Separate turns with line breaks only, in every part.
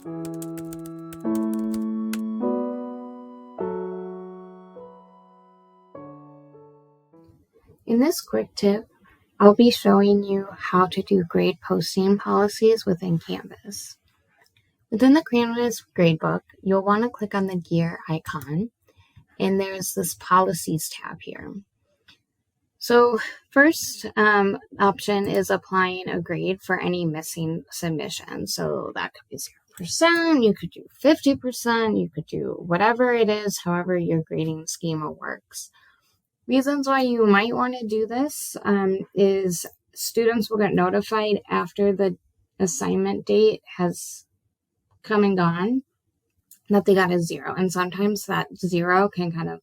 In this quick tip, I'll be showing you how to do grade posting policies within Canvas. Within the Canvas gradebook, you'll want to click on the gear icon, and there's this policies tab here. So first option is applying a grade for any missing submission. So that could be 0%, you could do 50%, you could do whatever it is, however your grading schema works. Reasons why you might want to do this is students will get notified after the assignment date has come and gone that they got a 0. And sometimes that 0 can kind of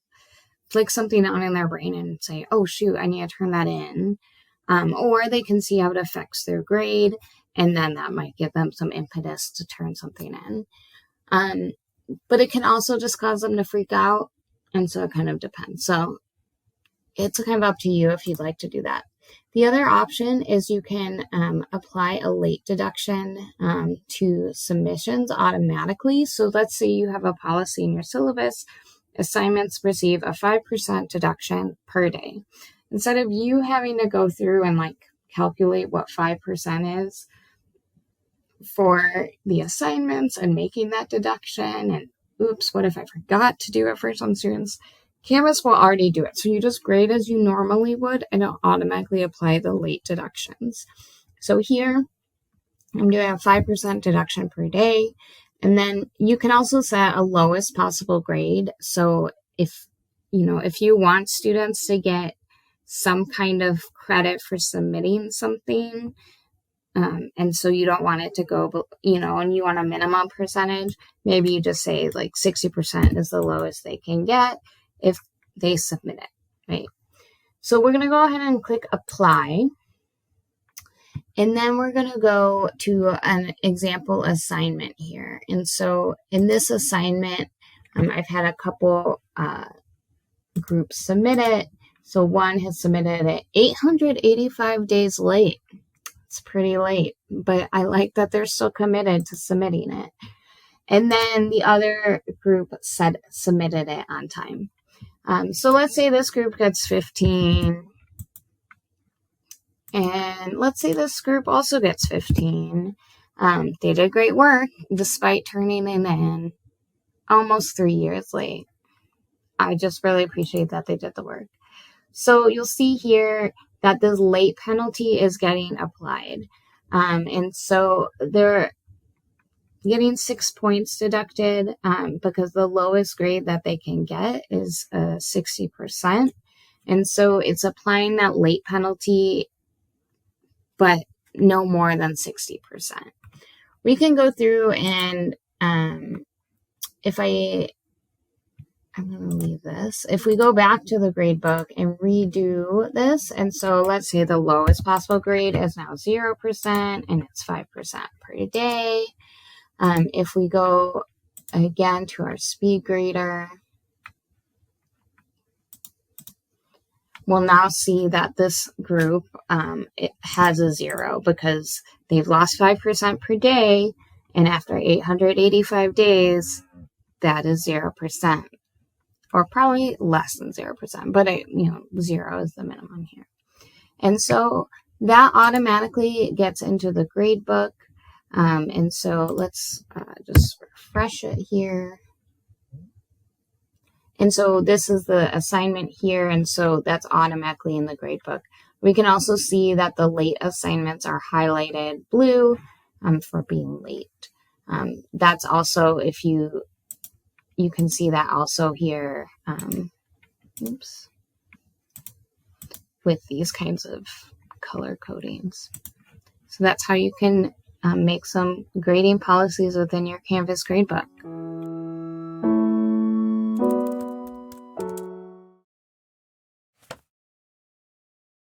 flick something on in their brain and say, oh, shoot, I need to turn that in. Or they can see how it affects their grade, and then that might give them some impetus to turn something in. But it can also just cause them to freak out, and so it kind of depends. So it's kind of up to you if you'd like to do that. The other option is you can apply a late deduction to submissions automatically. So let's say you have a policy in your syllabus, assignments receive a 5% deduction per day. Instead of you having to go through and calculate what 5% is for the assignments and making that deduction, and oops, what if I forgot to do it for some students? Canvas will already do it. So you just grade as you normally would, and it'll automatically apply the late deductions. So here, I'm doing a 5% deduction per day. And then you can also set a lowest possible grade. So if you want students to get some kind of credit for submitting something, and so you don't want it to go, and you want a minimum percentage, maybe you just say 60% is the lowest they can get if they submit it, right? So we're going to go ahead and click apply. And then we're going to go to an example assignment here. And so in this assignment, I've had a couple groups submit it. So one has submitted it 885 days late. It's pretty late, but I like that they're still committed to submitting it. And then the other group submitted it on time. So let's say this group gets 15. And let's say this group also gets 15. They did great work despite turning in almost 3 years late. I just really appreciate that they did the work. So you'll see here that this late penalty is getting applied. And so they're getting 6 points deducted because the lowest grade that they can get is 60%. And so it's applying that late penalty, but no more than 60%. We can go through and I'm going to leave this. If we go back to the grade book and redo this, and so let's say the lowest possible grade is now 0% and it's 5% per day. If we go again to our speed grader, we'll now see that this group it has a 0 because they've lost 5% per day, and after 885 days, that is 0%, or probably less than 0%, but 0 is the minimum here. And so that automatically gets into the grade book. And so let's just refresh it here. And so this is the assignment here, and so that's automatically in the gradebook. We can also see that the late assignments are highlighted blue for being late. That's also, if you can see that also here, with these kinds of color codings. So that's how you can make some grading policies within your Canvas gradebook.